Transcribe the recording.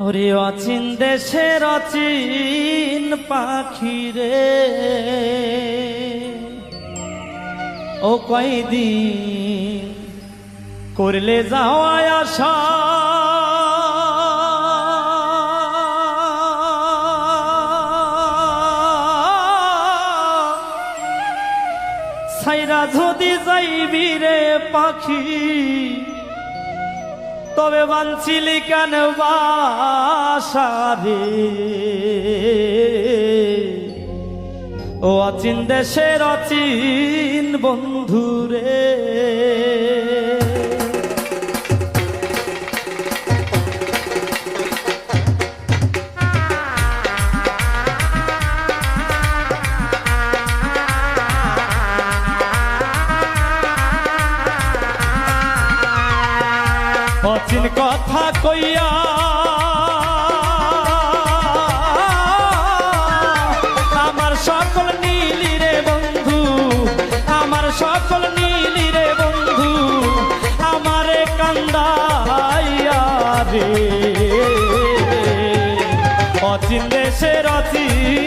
ওরে অচিন দেশের অচিন পাখি রে, ও কয়দিন করলে যাওয়া আসা, সাইরা যদি যাইবি রে পাখি, তবে বাঞ্ছিলি কেন বাসা রে? ও অচিন দেশের অচিন বন্ধু রে, অচিন কথা কইয়া আমার সকল নীলি রে বন্ধু, আমার সকল নীলি রে বন্ধু, আমারে কান্দাইয়া রে। অচিন দেশের অচিন